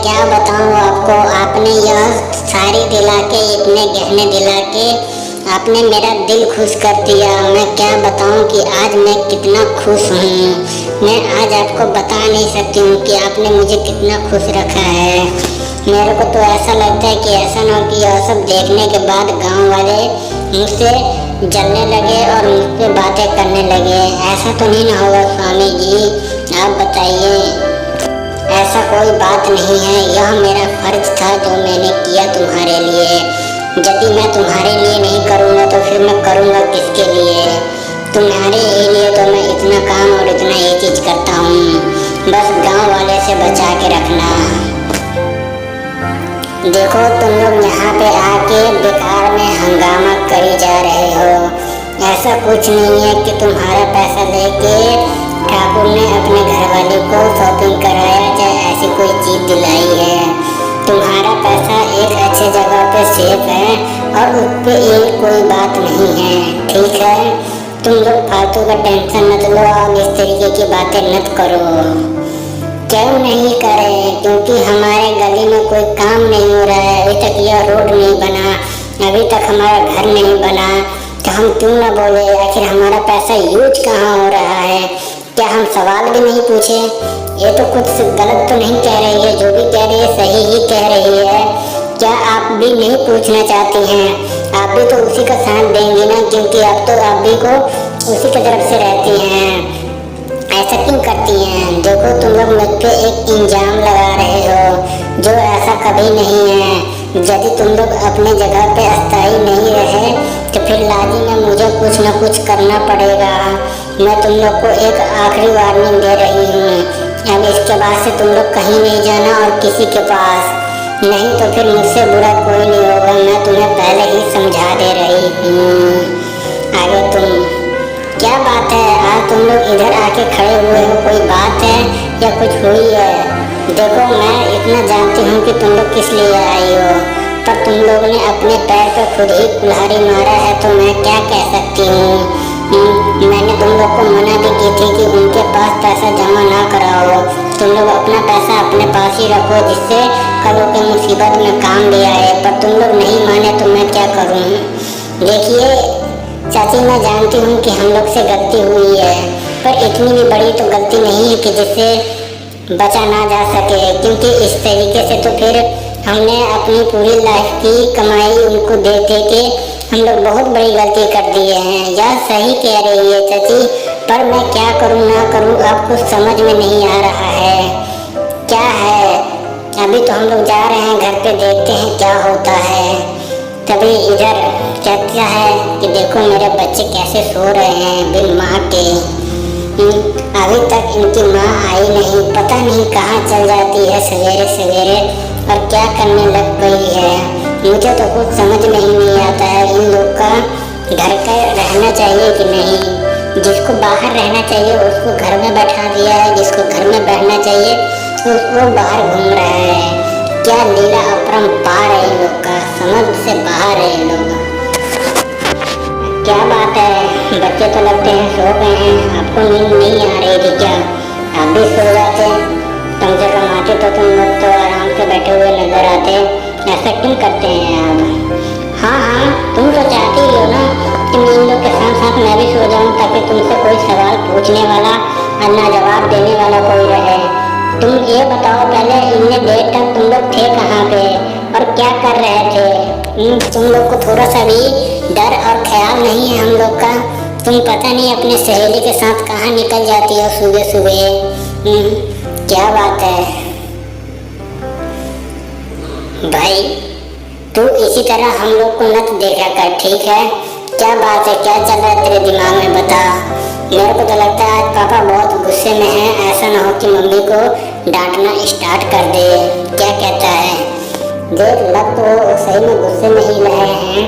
क्या बताऊँ आपको, आपने यह साड़ी दिला के, इतने गहने दिला के आपने मेरा दिल खुश कर दिया। मैं क्या बताऊँ कि आज मैं कितना खुश हूँ। मैं आज आपको बता नहीं सकती हूँ कि आपने मुझे कितना खुश रखा है। मेरे को तो ऐसा लगता है कि ऐसा ना हो कि यह सब देखने के बाद गांव वाले मुझसे जलने लगे और मुझ पे बातें करने लगे। ऐसा तो नहीं ना होगा स्वामी जी, आप बताइए। ऐसा कोई बात नहीं है, यह मेरा फर्ज था जो मैंने किया तुम्हारे लिए। यदि मैं तुम्हारे लिए नहीं करूँगा तो फिर मैं करूँगा किसके लिए? तुम्हारे ही लिए तो मैं इतना काम और इतना ये चीज़ करता हूँ। बस गांव वाले से बचा के रखना। देखो तुम लोग यहाँ पे आके बेकार में हंगामा करी जा रहे हो। ऐसा कुछ नहीं है कि तुम्हारा पैसा लेके ठाकुर ने अपने घरवाले को शॉपिंग कराया, चाहे ऐसी कोई चीज़ दिलाई है। तुम्हारा पैसा एक अच्छे जगह पे सेफ है और उस पर ये कोई बात नहीं है, ठीक है? तुम लोग फालतू का टेंशन मत लो और इस तरीके की बातें मत करो। क्यों नहीं करें? क्योंकि हमारे गली में कोई काम नहीं हो रहा है, अभी तक यह रोड नहीं बना, अभी तक हमारा घर नहीं बना, तो हम क्यों ना बोले? आखिर हमारा पैसा यूज कहाँ हो रहा है? क्या हम सवाल भी नहीं पूछे? ये तो कुछ गलत तो नहीं कह रही है, जो भी कह रही है सही ही कह रही है। क्या आप भी नहीं पूछना चाहती हैं? आप भी तो उसी का साथ देंगी ना, क्योंकि अब तो आप भी को उसी की तरफ से रहती हैं। ऐसा क्यों करती हैं? देखो तुम लोग मुझ पे एक इल्जाम लगा रहे हो जो ऐसा कभी नहीं है। यदि तुम लोग अपने जगह पे अस्थायी नहीं रहे तो फिर लाजिम मुझे कुछ न कुछ करना पड़ेगा। मैं तुम लोग को एक आखिरी वार्निंग दे रही हूँ, अब इसके बाद से तुम लोग कहीं नहीं जाना और किसी के पास नहीं, तो फिर मुझसे बुरा कोई नहीं होगा। मैं तुम्हें पहले ही समझा दे रही हूँ। आगे तुम क्या बात है, आज तुम लोग इधर आके खड़े हुए हो, कोई बात है या कुछ हुई है? देखो मैं इतना जानती हूँ कि तुम लोग किस लिए आई हो, पर तुम लोग ने अपने पैर पर खुद ही कुल्हाड़ी मारा है, तो मैं क्या कह सकती हूँ? मैंने तुम लोग को मना भी की थी कि उनके पास पैसा जमा ना कराओ। तुम लोग अपना पैसा अपने पास ही रखो, जिससे कल के मुसीबत में काम ले आए, पर तुम लोग नहीं माने तो मैं क्या करूँ? देखिए चाची, मैं जानती हूँ कि हम लोग से गलती हुई है, पर इतनी भी बड़ी तो गलती नहीं है कि जिससे बचा ना जा सके, क्योंकि इस तरीके से तो फिर हमने अपनी पूरी लाइफ की कमाई उनको दे दे के हम लोग बहुत बड़ी गलती कर दिए हैं। यह सही कह रही है चाची, पर मैं क्या करूँ ना करूँ अब कुछ समझ में नहीं आ रहा है। क्या है, अभी तो हम लोग जा रहे हैं घर पे, देखते हैं क्या होता है। तभी इधर कहता है कि देखो मेरे बच्चे कैसे सो रहे हैं बिन माँ के। अभी तक इनकी माँ आई नहीं, पता नहीं कहाँ चल जाती है सवेरे सवेरे और क्या करने लग गई है। मुझे तो कुछ समझ नहीं आता है इन लोग का घर का रहना चाहिए कि नहीं। जिसको बाहर रहना चाहिए उसको घर में बैठा दिया है, जिसको घर में बैठना चाहिए उसको बाहर घूम रहा है। क्या लीला अपरंपार है इन लोग का, समझ से बाहर है इन लोग। क्या बात है, बच्चे तो लगते हैं सो गए हैं, आपको नींद नहीं आ रही थी क्या? आप भी सो जाते, कम से कम आते तो तुम लोग तो आराम से बैठे हुए नजर आते। ऐसा क्यों करते हैं आप? हाँ, तुम तो चाहती ही हो ना कि मैं इन लोग के साथ साथ मैं भी सो जाऊँ, ताकि तुमसे कोई सवाल पूछने वाला और ना जवाब देने वाला कोई रहे। तुम ये बताओ पहले, इतने देर तक तुम लोग थे कहाँ पे और क्या कर रहे थे? तुम लोग को थोड़ा सा भी डर और ख्याल नहीं है हम लोग का? तुम पता नहीं अपने सहेली के साथ कहाँ निकल जाती हो सुबह सुबह। क्या बात है भाई, तू इसी तरह हम लोग को मत देखा कर, ठीक है? क्या बात है, क्या चल रहा है तेरे दिमाग में, बता। मेरे को तो लगता है आज पापा बहुत गुस्से में हैं, ऐसा ना हो कि मम्मी को डांटना स्टार्ट कर दे। क्या कहता है? देख लग तो सही में गुस्से में ही रहे हैं,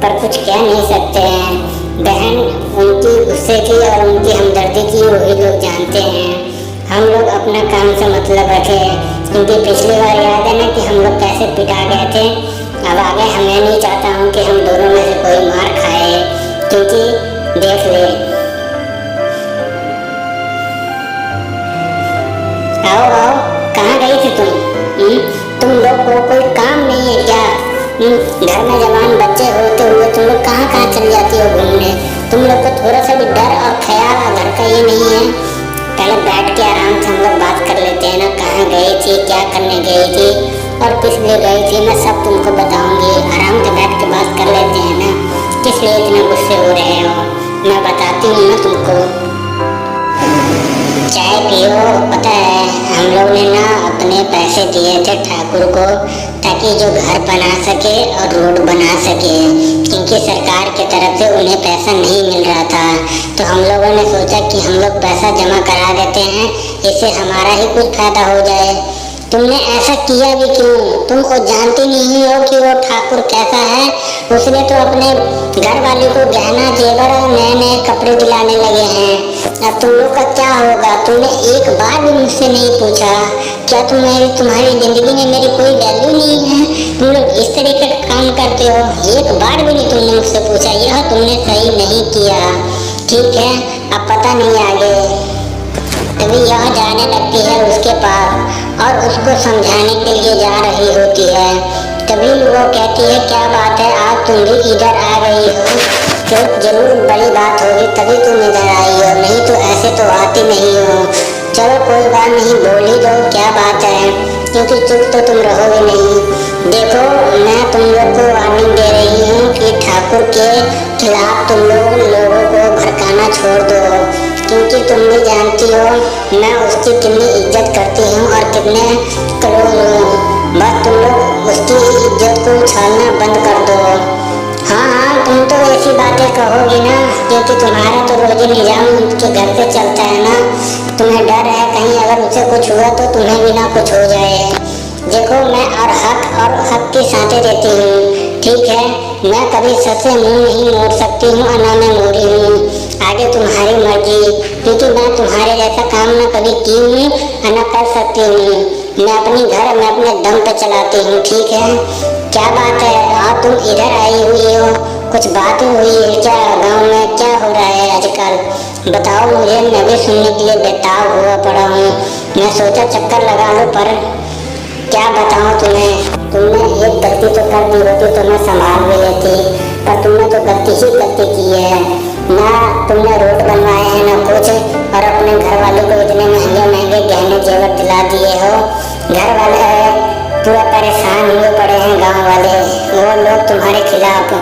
पर कुछ कह नहीं सकते हैं। बहन उनकी गुस्से की और उनकी हमदर्दी की वही लोग जानते हैं। हम लोग अपना काम से मतलब रखें, क्योंकि पिछली बार याद है ना कि हम लोग कैसे पिटा गए थे। अब आगे मैं नहीं चाहता हूँ कि हम दोनों में से कोई मार खाए, क्योंकि देख ले। आओ आओ, कहाँ गई थी तुम? तुम लोग को कोई काम नहीं है क्या? घर में जवान बच्चे होते हुए तुम लोग कहाँ कहाँ चल जाती हो घूमने? तुम लोग को थोड़ा सा भी डर और ख्याल घर का ये नहीं है? पहले बैठ के आराम से हम लोग बात कर लेते हैं ना, कहाँ गई थी, क्या करने गई थी और किस लिए गई थी, मैं सब तुमको बताऊंगी। आराम से बैठ के बात कर लेते हैं ना, किस लिए इतना गुस्से हो रहे हो? मैं बताती हूँ ना तुमको। चाय पियो। पता है हम लोग ने ना अपने पैसे दिए थे ठाकुर को ताकि जो घर बना सके और रोड बना सके, क्योंकि सरकार की तरफ से उन्हें पैसा नहीं मिल रहा था। तो हम लोगों ने सोचा कि हम लोग पैसा जमा करा देते हैं, इससे हमारा ही कुछ फायदा हो जाए। तुमने ऐसा किया भी क्यों? तुम वो जानती नहीं हो कि वो ठाकुर कैसा है? उसने तो अपने घर वाली को गहना जेवर और नए नए कपड़े दिलाने लगे हैं। अब तुम लोग का क्या होगा? तुमने एक बार भी मुझसे नहीं पूछा क्या तुम्हारी जिंदगी में मेरी कोई वैल्यू नहीं है? तुम लोग इस तरीके का काम करते हो, एक बार भी नहीं तुमने मुझसे पूछा। यह तुमने सही नहीं किया। ठीक है, अब पता नहीं आगे। तभी यह जाने लगती है उसके पास और उसको समझाने के लिए जा रही होती है। तभी वो कहती है क्या बात है, आज तुम भी इधर आ गई हो? तो जरूर बड़ी बात होगी तभी तुम इधर आई हो, नहीं तो ऐसे तो आती नहीं हो। चलो कोई बात नहीं, बोल ही दो क्या बात है, क्योंकि चुप तो तुम रहोगे नहीं। देखो मैं तुम लोग को वार्निंग दे रही हूँ कि ठाकुर के खिलाफ तुम लोगों को भड़काना छोड़ दो, क्योंकि तुम भी जानती हो मैं उसकी कितनी इज्जत करती हूँ और कितने क्लोज हूँ। बस तुम लोग उसकी इज्जत को उछालना बंद कर दो। हाँ तुम तो ऐसी बातें कहोगी ना, क्योंकि तुम्हारा तो रोजी निजाम उसके घर से चलता है ना। तुम्हें डर है कहीं अगर उसे कुछ हुआ तो तुम्हें भी ना कुछ हो जाए। देखो मैं और हक के साथे रहती हूँ, ठीक है? मैं कभी सच से मुँह नहीं मोड़ सकती हूँ और ना मैं मोड़ी हूँ। आगे तुम्हारी मर्जी, क्योंकि मैं तुम्हारे जैसा काम ना कभी की हूँ और ना कर सकती हूँ। मैं अपने दम पे चलाती हूँ, ठीक है? क्या बात है और तुम इधर आई हुई हो? कुछ बात हुई है क्या? गाँव में क्या हो रहा है आजकल? बताओ मुझे, मैं भी सुनने के लिए बेताब हुआ पड़ा हूँ। मैं सोचा चक्कर लगा लूँ, पर क्या बताऊँ तुम्हें। तुमने एक गलती तो कर दी होती तो मैं संभाल भी लेती, पर तुमने तो गलती की है ना। तुमने रोड बनवाए हैं ना कुछ, और अपने घर वाले को इतने महंगे महंगे गहने जेवर दिला दिए हो। घर वाले पूरा परेशान हुए पड़े हैं, गांव वाले वो लोग तुम्हारे खिलाफ।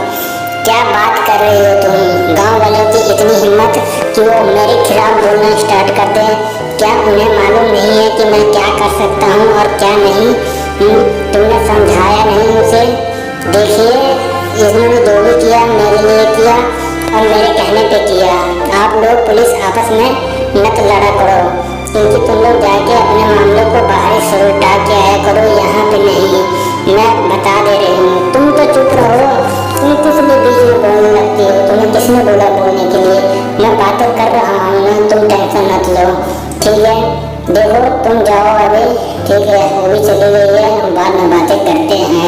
क्या बात कर रही हो तुम? गांव वालों की इतनी हिम्मत कि वो मेरे खिलाफ बोलना स्टार्ट कर दें? क्या उन्हें मालूम नहीं है कि मैं क्या कर सकता हूँ और क्या नहीं? तुमने समझाया नहीं उसे? देखिए इन्होंने जो भी किया मेरे लिए किया और मेरे कहने पे किया। आप लोग पुलिस आपस में मत लड़ा करो, क्योंकि तुम लोग जाके अपने मामलों को बाहर सुलझा के आया करो, यहाँ पे नहीं। मैं बता दे रही हूँ, तुम तो चुप रहो। तुम किस लिए बीच में बोलने लगती हो? तुम्हें किसने बोला बोलने के लिए? मैं बातें कर रहा हूँ ना, तुम टेंशन मत लो, ठीक है? देखो तुम जाओ अभी, ठीक है? वो भी चली गई है, हम बाद में बातें करते हैं।